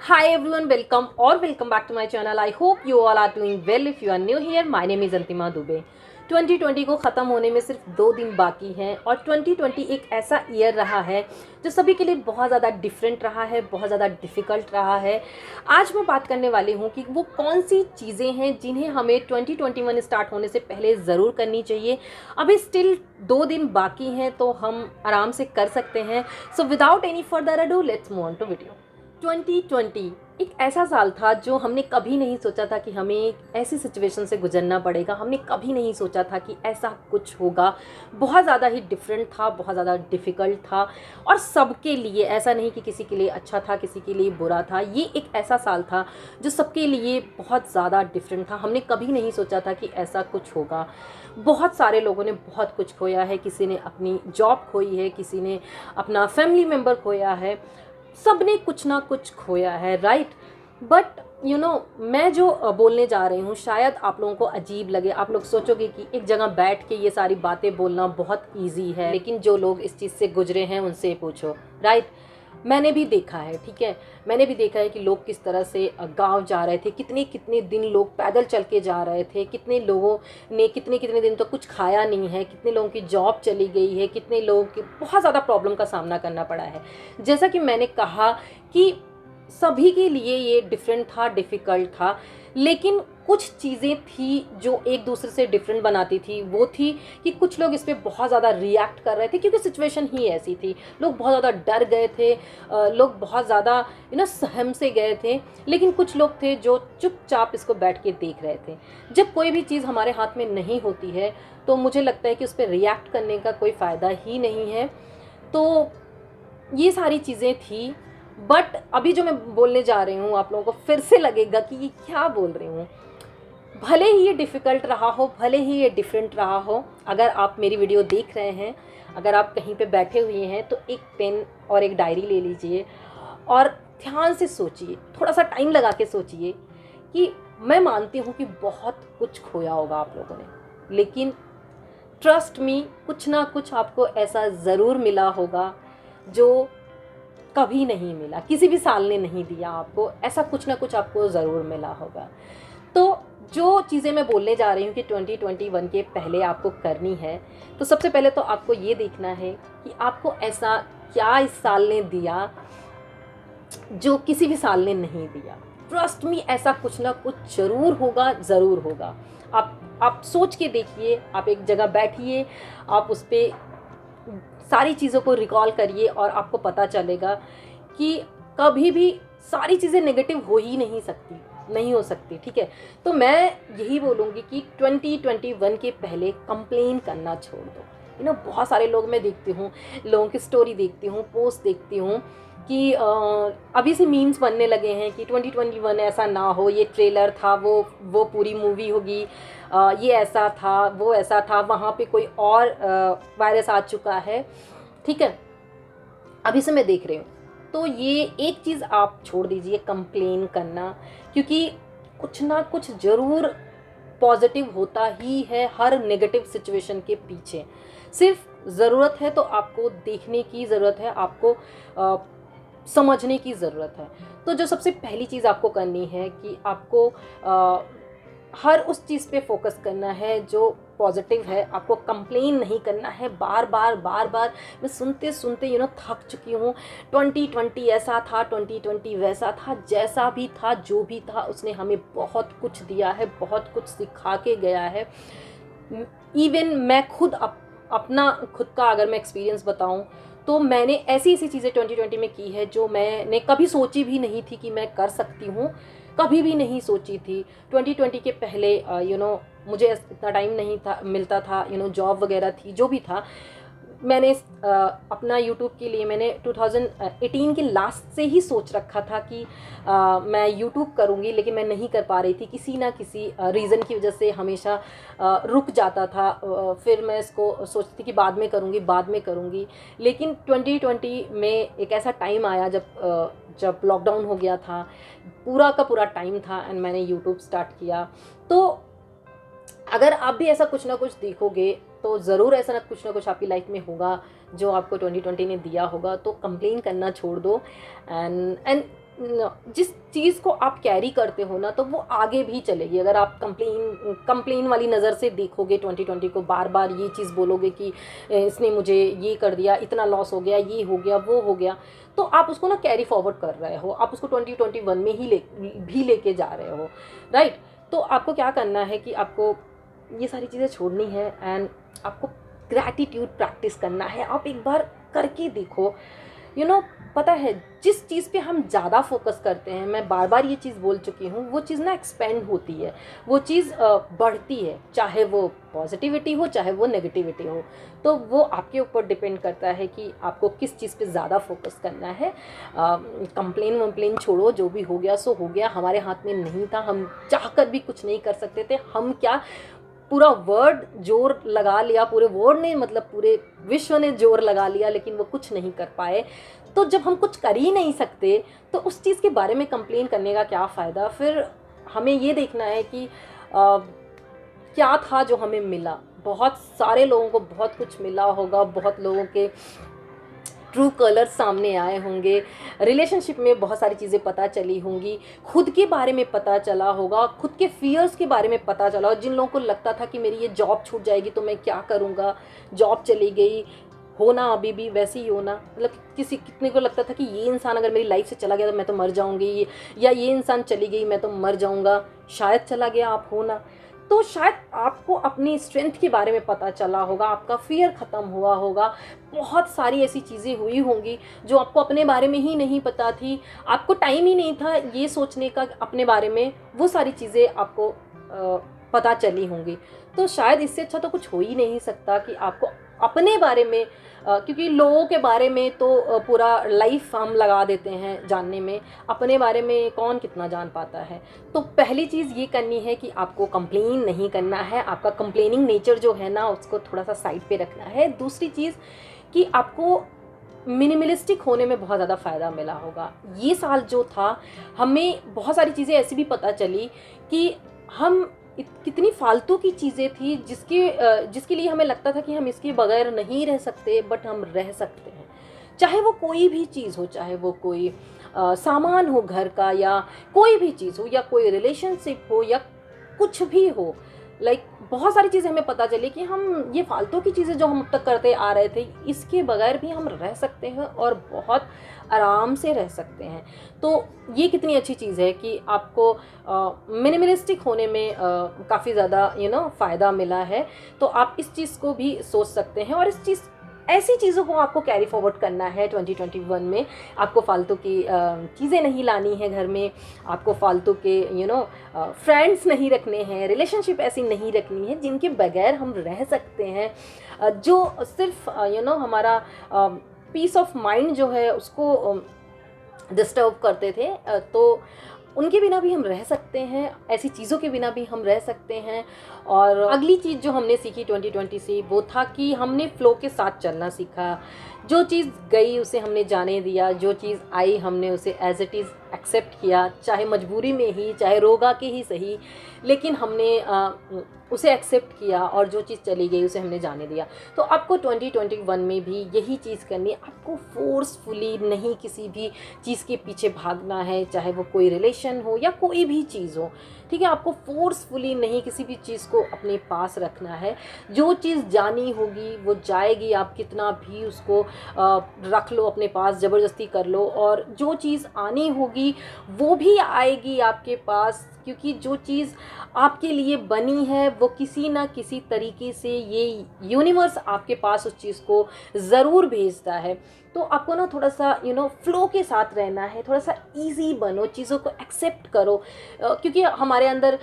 Hi everyone, welcome back to my channel. I hope you all are doing well. If you are new here, my name is Antima Dubey. 2020 को ख़त्म होने में सिर्फ 2 दिन बाकी हैं और 2020 एक ऐसा ईयर रहा है जो सभी के लिए बहुत ज़्यादा डिफरेंट रहा है, बहुत ज़्यादा डिफ़िकल्ट रहा है। आज मैं बात करने वाली हूँ कि वो कौन सी चीज़ें हैं जिन्हें हमें 2021 स्टार्ट होने से पहले ज़रूर करनी चाहिए। अभी स्टिल 2 दिन बाकी हैं तो हम आराम से कर सकते हैं। So without any further ado let's move on to video. 2020 एक ऐसा साल था जो हमने कभी नहीं सोचा था कि हमें एक ऐसी सिचुएशन से गुजरना पड़ेगा। हमने कभी नहीं सोचा था कि ऐसा कुछ होगा। बहुत ज़्यादा ही डिफरेंट था, बहुत ज़्यादा डिफ़िकल्ट था और सबके लिए, ऐसा नहीं कि किसी के लिए अच्छा था, किसी के लिए बुरा था। ये एक ऐसा साल था जो सबके लिए बहुत ज़्यादा डिफरेंट था। हमने कभी नहीं सोचा था कि ऐसा कुछ होगा। बहुत सारे लोगों ने बहुत कुछ खोया है। किसी ने अपनी जॉब खोई है, किसी ने अपना फैमिली मेम्बर खोया है, सब ने कुछ ना कुछ खोया है, राइट। बट मैं जो बोलने जा रही हूँ शायद आप लोगों को अजीब लगे। आप लोग सोचोगे कि एक जगह बैठ के ये सारी बातें बोलना बहुत इजी है, लेकिन जो लोग इस चीज़ से गुजरे हैं उनसे पूछो, राइट। मैंने भी देखा है, ठीक है, मैंने भी देखा है कि लोग किस तरह से गांव जा रहे थे, कितने कितने दिन लोग पैदल चल के जा रहे थे, कितने लोगों ने कितने कितने दिन तो कुछ खाया नहीं है, कितने लोगों की जॉब चली गई है, कितने लोगों की बहुत ज़्यादा प्रॉब्लम का सामना करना पड़ा है। जैसा कि मैंने कहा कि सभी के लिए ये डिफरेंट था, डिफ़िकल्ट था, लेकिन कुछ चीज़ें थी जो एक दूसरे से डिफरेंट बनाती थी। वो थी कि कुछ लोग इस पे बहुत ज़्यादा रिएक्ट कर रहे थे क्योंकि सिचुएशन ही ऐसी थी। लोग बहुत ज़्यादा डर गए थे, लोग बहुत ज़्यादा सहम से गए थे, लेकिन कुछ लोग थे जो चुपचाप इसको बैठ के देख रहे थे। जब कोई भी चीज़ हमारे हाथ में नहीं होती है तो मुझे लगता है कि उस पर रिएक्ट करने का कोई फ़ायदा ही नहीं है। तो ये सारी चीज़ें थी। बट अभी जो मैं बोलने जा रही हूँ आप लोगों को फिर से लगेगा कि ये क्या बोल रही हूँ। भले ही ये डिफ़िकल्ट रहा हो, भले ही ये डिफरेंट रहा हो, अगर आप मेरी वीडियो देख रहे हैं, अगर आप कहीं पे बैठे हुए हैं तो एक पेन और एक डायरी ले लीजिए और ध्यान से सोचिए, थोड़ा सा टाइम लगा के सोचिए कि मैं मानती हूँ कि बहुत कुछ खोया होगा आप लोगों ने, लेकिन ट्रस्ट मी, कुछ ना कुछ आपको ऐसा ज़रूर मिला होगा जो कभी नहीं मिला, किसी भी साल ने नहीं दिया आपको। ऐसा कुछ ना कुछ आपको ज़रूर मिला होगा। तो जो चीज़ें मैं बोलने जा रही हूँ कि 2021 के पहले आपको करनी है, तो सबसे पहले तो आपको ये देखना है कि आपको ऐसा क्या इस साल ने दिया जो किसी भी साल ने नहीं दिया। ट्रस्ट मी, ऐसा कुछ ना कुछ ज़रूर होगा, ज़रूर होगा। आप सोच के देखिए, आप एक जगह बैठिए, आप उस पर सारी चीज़ों को रिकॉल करिए और आपको पता चलेगा कि कभी भी सारी चीज़ें नेगेटिव हो ही नहीं सकती, नहीं हो सकती, ठीक है। तो मैं यही बोलूँगी कि 2021 के पहले कंप्लेन करना छोड़ दो। बहुत सारे लोग मैं देखती हूँ, लोगों की स्टोरी देखती हूँ, पोस्ट देखती हूँ कि अभी से मीम्स बनने लगे हैं कि 2021 ऐसा ना हो, ये ट्रेलर था, वो पूरी मूवी होगी, ये ऐसा था, वो ऐसा था, वहाँ पे कोई और वायरस आ चुका है, ठीक है। अभी से मैं देख रही हूँ। तो ये एक चीज़ आप छोड़ दीजिए कंप्लेन करना, क्योंकि कुछ ना कुछ ज़रूर पॉजिटिव होता ही है हर नेगेटिव सिचुएशन के पीछे। सिर्फ ज़रूरत है तो आपको देखने की ज़रूरत है, आपको समझने की ज़रूरत है। तो जो सबसे पहली चीज़ आपको करनी है कि आपको हर उस चीज़ पे फोकस करना है जो पॉजिटिव है। आपको कंप्लेन नहीं करना है बार बार। मैं सुनते सुनते थक चुकी हूँ। 2020 ऐसा था, 2020 वैसा था, जैसा भी था, जो भी था, उसने हमें बहुत कुछ दिया है, बहुत कुछ सिखा के गया है। इवन मैं खुद अपना खुद का अगर मैं एक्सपीरियंस बताऊं तो मैंने ऐसी चीज़ें 2020 में की है जो मैंने कभी सोची भी नहीं थी कि मैं कर सकती हूँ, कभी भी नहीं सोची थी। 2020 के पहले मुझे इतना टाइम नहीं था, मिलता था, जॉब वगैरह थी, जो भी था। मैंने अपना यूट्यूब के लिए मैंने 2018 के लास्ट से ही सोच रखा था कि मैं यूट्यूब करूँगी, लेकिन मैं नहीं कर पा रही थी, किसी ना किसी रीज़न की वजह से हमेशा रुक जाता था। फिर मैं इसको सोचती कि बाद में करूँगी। लेकिन 2020 में एक ऐसा टाइम आया जब लॉकडाउन हो गया था, पूरा का पूरा टाइम था, एंड मैंने यूट्यूब स्टार्ट किया। तो अगर आप भी ऐसा कुछ ना कुछ देखोगे तो ज़रूर ऐसा ना कुछ आपकी लाइफ में होगा जो आपको 2020 ने दिया होगा। तो कंप्लेन करना छोड़ दो एंड जिस चीज़ को आप कैरी करते हो ना, तो वो आगे भी चलेगी। अगर आप कंप्लेन वाली नज़र से देखोगे 2020 को, बार बार ये चीज़ बोलोगे कि इसने मुझे ये कर दिया, इतना लॉस हो गया, ये हो गया, वो हो गया, तो आप उसको ना कैरी फॉरवर्ड कर रहे हो, आप उसको 2021 में ही लेके जा रहे हो, राइट। तो आपको क्या करना है कि आपको ये सारी चीज़ें छोड़नी है एंड आपको ग्रैटिट्यूड प्रैक्टिस करना है। आप एक बार करके देखो, पता है जिस चीज़ पे हम ज़्यादा फोकस करते हैं, मैं बार बार ये चीज़ बोल चुकी हूँ, वो चीज़ ना एक्सपेंड होती है, वो चीज़ बढ़ती है, चाहे वो पॉजिटिविटी हो चाहे वो नेगेटिविटी हो। तो वो आपके ऊपर डिपेंड करता है कि आपको किस चीज़ पे ज़्यादा फोकस करना है। कंप्लेन वम्प्लेन छोड़ो, जो भी हो गया सो हो गया, हमारे हाथ में नहीं था, हम चाह कर भी कुछ नहीं कर सकते थे। हम क्या, पूरा वर्ल्ड जोर लगा लिया, पूरे वर्ल्ड ने मतलब पूरे विश्व ने जोर लगा लिया, लेकिन वो कुछ नहीं कर पाए। तो जब हम कुछ कर ही नहीं सकते तो उस चीज़ के बारे में कंप्लेन करने का क्या फ़ायदा। फिर हमें ये देखना है कि क्या था जो हमें मिला। बहुत सारे लोगों को बहुत कुछ मिला होगा, बहुत लोगों के ट्रू कलर्स सामने आए होंगे, रिलेशनशिप में बहुत सारी चीज़ें पता चली होंगी, खुद के बारे में पता चला होगा, खुद के फियर्स के बारे में पता चला। और जिन लोगों को लगता था कि मेरी ये जॉब छूट जाएगी तो मैं क्या करूँगा, जॉब चली गई, होना अभी भी वैसे ही होना, मतलब कितने को लगता था कि ये इंसान अगर मेरी लाइफ से चला गया तो मैं तो मर जाऊँगी, या ये इंसान चली गई मैं तो मर जाऊँगा, शायद चला गया आप हो ना। तो शायद आपको अपनी स्ट्रेंथ के बारे में पता चला होगा, आपका फियर ख़त्म हुआ होगा, बहुत सारी ऐसी चीज़ें हुई होंगी जो आपको अपने बारे में ही नहीं पता थी, आपको टाइम ही नहीं था ये सोचने का अपने बारे में, वो सारी चीज़ें आपको पता चली होंगी। तो शायद इससे अच्छा तो कुछ हो ही नहीं सकता कि आपको अपने बारे में, क्योंकि लोगों के बारे में तो पूरा लाइफ हम लगा देते हैं जानने में, अपने बारे में कौन कितना जान पाता है। तो पहली चीज़ ये करनी है कि आपको कंप्लेन नहीं करना है, आपका कंप्लेनिंग नेचर जो है ना उसको थोड़ा सा साइड पे रखना है। दूसरी चीज़ कि आपको मिनिमलिस्टिक होने में बहुत ज़्यादा फ़ायदा मिला होगा। ये साल जो था, हमें बहुत सारी चीज़ें ऐसी भी पता चली कि हम कितनी फालतू की चीज़ें थी जिसके लिए हमें लगता था कि हम इसके बगैर नहीं रह सकते, बट हम रह सकते हैं। चाहे वो कोई भी चीज़ हो, चाहे वो कोई सामान हो घर का, या कोई भी चीज़ हो, या कोई रिलेशनशिप हो, या कुछ भी हो। बहुत सारी चीज़ें हमें पता चली कि हम ये फालतू की चीज़ें जो हम अब तक करते आ रहे थे, इसके बगैर भी हम रह सकते हैं और बहुत आराम से रह सकते हैं। तो ये कितनी अच्छी चीज़ है कि आपको मिनिमलिस्टिक होने में काफ़ी ज़्यादा फ़ायदा मिला है। तो आप इस चीज़ को भी सोच सकते हैं, और ऐसी चीज़ों को आपको कैरी फॉरवर्ड करना है 2021 में। आपको फालतू की चीज़ें नहीं लानी है घर में, आपको फालतू के फ्रेंड्स नहीं रखने हैं, रिलेशनशिप ऐसी नहीं रखनी है जिनके बगैर हम रह सकते हैं, जो सिर्फ हमारा पीस ऑफ माइंड जो है उसको डिस्टर्ब करते थे। तो उनके बिना भी हम रह सकते हैं, ऐसी चीज़ों के बिना भी हम रह सकते हैं। और अगली चीज़ जो हमने सीखी 2020 से, वो था कि हमने फ़्लो के साथ चलना सीखा। जो चीज़ गई उसे हमने जाने दिया, जो चीज़ आई हमने उसे एज़ इट इज़ एक्सेप्ट किया, चाहे मजबूरी में ही, चाहे रोगा के ही सही, लेकिन हमने उसे एक्सेप्ट किया, और जो चीज़ चली गई उसे हमने जाने दिया। तो आपको 2021 में भी यही चीज़ करनी है। आपको फोर्सफुली नहीं किसी भी चीज़ के पीछे भागना है, चाहे वो कोई रिलेशन हो या कोई भी चीज़ हो, ठीक है। आपको फोर्सफुली नहीं किसी भी चीज़ को अपने पास रखना है। जो चीज़ जानी होगी वो जाएगी, आप कितना भी उसको रख लो अपने पास, ज़बरदस्ती कर लो, और जो चीज़ आनी होगी वो भी आएगी आपके पास, क्योंकि जो चीज़ आपके लिए बनी है वो किसी ना किसी तरीके से ये यूनिवर्स आपके पास उस चीज़ को ज़रूर भेजता है। तो आपको ना थोड़ा सा फ़्लो के साथ रहना है, थोड़ा सा इजी बनो, चीज़ों को एक्सेप्ट करो, क्योंकि हमारे अंदर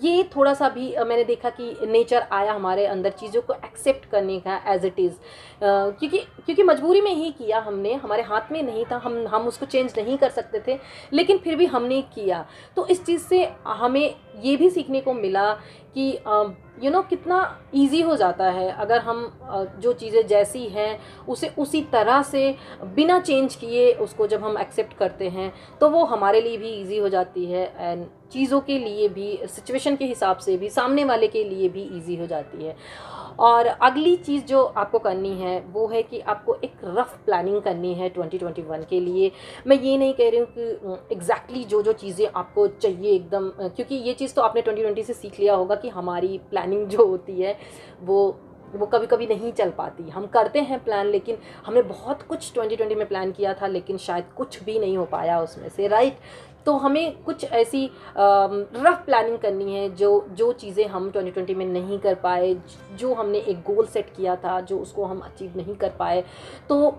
ये थोड़ा सा भी मैंने देखा कि नेचर आया हमारे अंदर चीज़ों को एक्सेप्ट करने का एज़ इट इज़, क्योंकि मजबूरी में ही किया हमने, हमारे हाथ में नहीं था, हम उसको चेंज नहीं कर सकते थे, लेकिन फिर भी हमने किया। तो इस चीज़ से हमें ये भी सीखने को मिला कि कितना इजी हो जाता है अगर हम जो चीज़ें जैसी हैं उसे उसी तरह से बिना चेंज किए उसको जब हम एक्सेप्ट करते हैं, तो वो हमारे लिए भी इजी हो जाती है। एंड चीज़ों के लिए भी, सिचुएशन के हिसाब से भी, सामने वाले के लिए भी ईजी हो जाती है। और अगली चीज़ जो आपको करनी है वो है कि आपको एक रफ़ प्लानिंग करनी है 2021 के लिए। मैं ये नहीं कह रही हूँ कि एग्जैक्टली जो जो चीज़ें आपको चाहिए एकदम, क्योंकि ये चीज़ तो आपने 2020 से सीख लिया होगा कि हमारी प्लानिंग जो होती है वो कभी कभी नहीं चल पाती। हम करते हैं प्लान, लेकिन हमने बहुत कुछ 2020 में प्लान किया था, लेकिन शायद कुछ भी नहीं हो पाया उसमें से, राइट। तो हमें कुछ ऐसी रफ प्लानिंग करनी है जो जो चीज़ें हम 2020 में नहीं कर पाए, जो हमने एक गोल सेट किया था जो उसको हम अचीव नहीं कर पाए, तो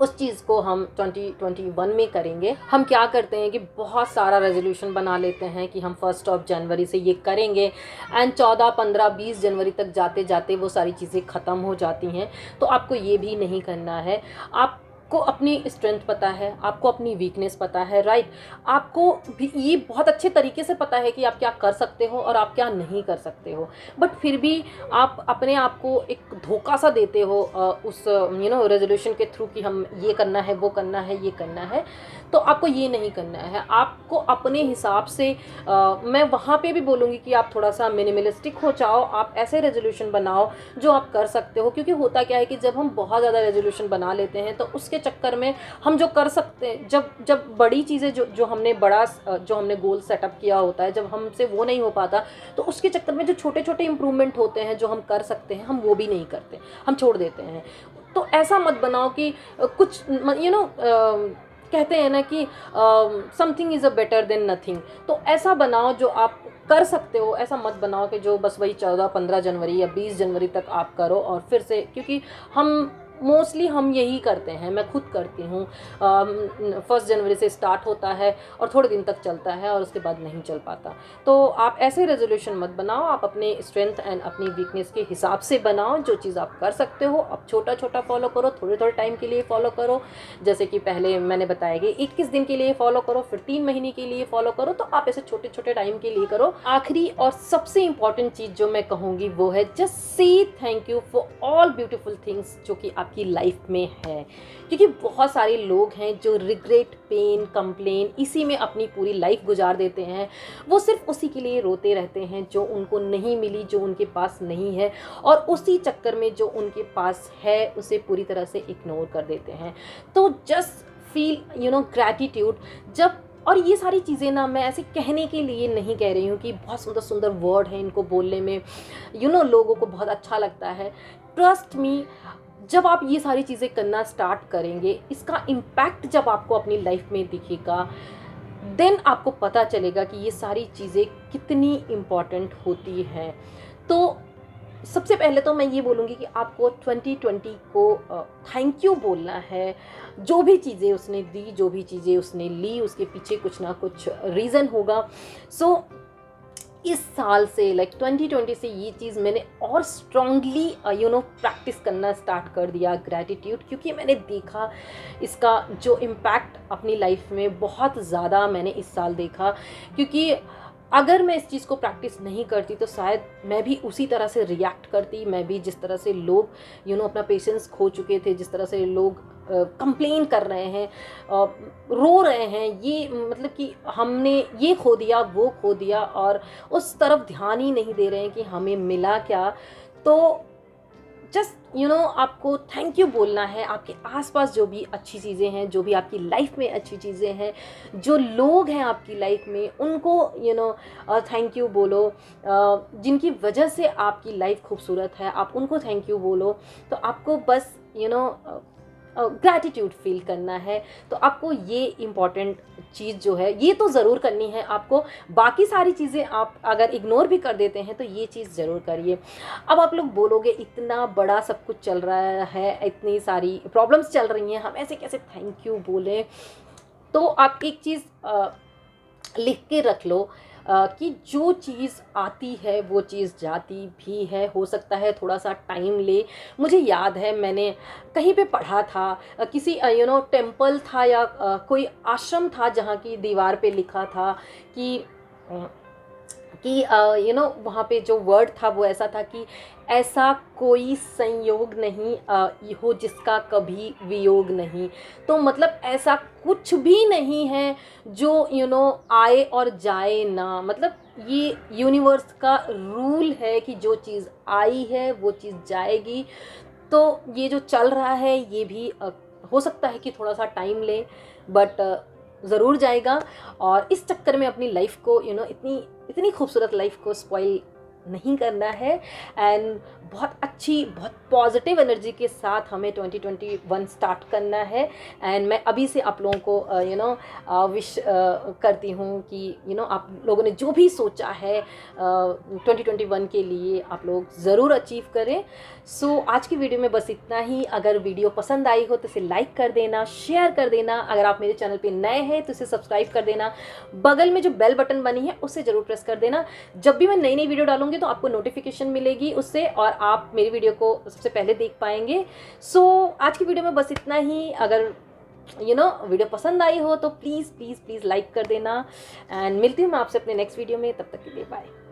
उस चीज़ को हम 2021 में करेंगे। हम क्या करते हैं कि बहुत सारा रेजोल्यूशन बना लेते हैं कि हम 1 जनवरी से ये करेंगे, एंड 14, 15, 20 जनवरी तक जाते जाते वो सारी चीज़ें ख़त्म हो जाती हैं। तो आपको ये भी नहीं करना है। आपको अपनी स्ट्रेंथ पता है, आपको अपनी वीकनेस पता है, राइट। आपको भी ये बहुत अच्छे तरीके से पता है कि आप क्या कर सकते हो और आप क्या नहीं कर सकते हो, बट फिर भी आप अपने आप को एक धोखा सा देते हो उस रेजोल्यूशन के थ्रू कि हम ये करना है, वो करना है, ये करना है। तो आपको ये नहीं करना है। आपको अपने हिसाब से मैं वहाँ पे भी बोलूँगी कि आप थोड़ा सा मिनिमलिस्टिक हो जाओ। आप ऐसे रेजोल्यूशन बनाओ जो आप कर सकते हो, क्योंकि होता क्या है कि जब हम बहुत ज़्यादा रेजोल्यूशन बना लेते हैं तो उसके चक्कर में हम जो कर सकते हैं, जब बड़ी चीज़ें जो हमने गोल सेटअप किया होता है, जब हमसे वो नहीं हो पाता, तो उसके चक्कर में जो छोटे छोटे इंप्रूवमेंट होते हैं जो हम कर सकते हैं, हम वो भी नहीं करते, हम छोड़ देते हैं। तो ऐसा मत बनाओ कि कुछ कहते हैं ना कि something is a better than nothing. तो ऐसा बनाओ जो आप कर सकते हो। ऐसा मत बनाओ कि जो बस वही 14, 15 जनवरी या 20 जनवरी तक आप करो और फिर से, क्योंकि मोस्टली हम यही करते हैं, मैं खुद करती हूँ। 1 जनवरी से स्टार्ट होता है और थोड़े दिन तक चलता है और उसके बाद नहीं चल पाता। तो आप ऐसे रेजोल्यूशन मत बनाओ। आप अपने स्ट्रेंथ एंड अपनी वीकनेस के हिसाब से बनाओ। जो चीज़ आप कर सकते हो आप छोटा छोटा फॉलो करो, थोड़े थोड़े टाइम के लिए फॉलो करो। जैसे कि पहले मैंने बताया कि 21 दिन के लिए फॉलो करो, फिर 3 महीने के लिए फॉलो करो। तो आप ऐसे छोटे छोटे टाइम के लिए करो। आखिरी और सबसे इंपॉर्टेंट चीज़ जो मैं कहूँगी वो है just say thank you for all beautiful things जो कि आपकी लाइफ में है। क्योंकि बहुत सारे लोग हैं जो रिग्रेट, पेन, कंप्लेन इसी में अपनी पूरी लाइफ गुजार देते हैं। वो सिर्फ उसी के लिए रोते रहते हैं जो उनको नहीं मिली, जो उनके पास नहीं है, और उसी चक्कर में जो उनके पास है उसे पूरी तरह से इग्नोर कर देते हैं। तो जस्ट फील ग्रैटिट्यूड। जब और ये सारी चीज़ें ना मैं ऐसे कहने के लिए नहीं कह रही हूँ कि बहुत सुंदर सुंदर वर्ड हैं, इनको बोलने में लोगों को बहुत अच्छा लगता है। ट्रस्ट मी, जब आप ये सारी चीज़ें करना स्टार्ट करेंगे, इसका इम्पैक्ट जब आपको अपनी लाइफ में दिखेगा, देन आपको पता चलेगा कि ये सारी चीज़ें कितनी इम्पॉर्टेंट होती हैं। तो सबसे पहले तो मैं ये बोलूँगी कि आपको 2020 को थैंक यू बोलना है। जो भी चीज़ें उसने दी, जो भी चीज़ें उसने ली, उसके पीछे कुछ ना कुछ रीज़न होगा। सो इस साल से 2020 से ये चीज़ मैंने और स्ट्रांगली प्रैक्टिस करना स्टार्ट कर दिया, ग्रैटिट्यूड। क्योंकि मैंने देखा इसका जो इम्पैक्ट अपनी लाइफ में बहुत ज़्यादा मैंने इस साल देखा। क्योंकि अगर मैं इस चीज़ को प्रैक्टिस नहीं करती तो शायद मैं भी उसी तरह से रिएक्ट करती। मैं भी जिस तरह से लोग अपना पेशेंस खो चुके थे, जिस तरह से लोग कंप्लेन कर रहे हैं, रो रहे हैं, ये मतलब कि हमने ये खो दिया, वो खो दिया, और उस तरफ ध्यान ही नहीं दे रहे हैं कि हमें मिला क्या। तो जस्ट आपको थैंक यू बोलना है। आपके आसपास जो भी अच्छी चीज़ें हैं, जो भी आपकी लाइफ में अच्छी चीज़ें हैं, जो लोग हैं आपकी लाइफ में, उनको थैंक यू बोलो। जिनकी वजह से आपकी लाइफ खूबसूरत है, आप उनको थैंक यू बोलो। तो आपको बस ग्रैटिट्यूड फील करना है। तो आपको ये इम्पॉर्टेंट चीज़ जो है ये तो ज़रूर करनी है आपको। बाकी सारी चीज़ें आप अगर इग्नोर भी कर देते हैं तो ये चीज़ ज़रूर करिए। अब आप लोग बोलोगे इतना बड़ा सब कुछ चल रहा है, इतनी सारी प्रॉब्लम्स चल रही हैं, हम ऐसे कैसे थैंक यू बोलें। तो आप एक चीज़ लिख के रख लो कि जो चीज़ आती है वो चीज़ जाती भी है। हो सकता है थोड़ा सा टाइम ले। मुझे याद है मैंने कहीं पे पढ़ा था, किसी टेम्पल था या कोई आश्रम था जहाँ की दीवार पे लिखा था कि कि वहाँ पे जो वर्ड था वो ऐसा था कि ऐसा कोई संयोग नहीं हो जिसका कभी वियोग नहीं। तो मतलब ऐसा कुछ भी नहीं है जो आए और जाए ना। मतलब ये यूनिवर्स का रूल है कि जो चीज़ आई है वो चीज़ जाएगी। तो ये जो चल रहा है ये भी हो सकता है कि थोड़ा सा टाइम ले, बट ज़रूर जाएगा। और इस चक्कर में अपनी लाइफ को इतनी इतनी खूबसूरत लाइफ को स्पॉइल नहीं करना है। एंड बहुत अच्छी, बहुत पॉजिटिव एनर्जी के साथ हमें 2021 स्टार्ट करना है। एंड मैं अभी से आप लोगों को विश करती हूँ कि आप लोगों ने जो भी सोचा है 2021 के लिए आप लोग ज़रूर अचीव करें। सो आज की वीडियो में बस इतना ही। अगर वीडियो पसंद आई हो तो इसे लाइक कर देना, शेयर कर देना। अगर आप मेरे चैनल पे नए हैं तो इसे सब्सक्राइब कर देना। बगल में जो बेल बटन बनी है उसे ज़रूर प्रेस कर देना। जब भी मैं नई नई वीडियो डालूंगी तो आपको नोटिफिकेशन मिलेगी उससे, और आप मेरी वीडियो को सबसे पहले देख पाएंगे। सो आज की वीडियो में बस इतना ही। अगर वीडियो पसंद आई हो तो प्लीज़ प्लीज़ प्लीज़ लाइक कर देना। एंड मिलती हूँ मैं आपसे अपने नेक्स्ट वीडियो में। तब तक के लिए बाय।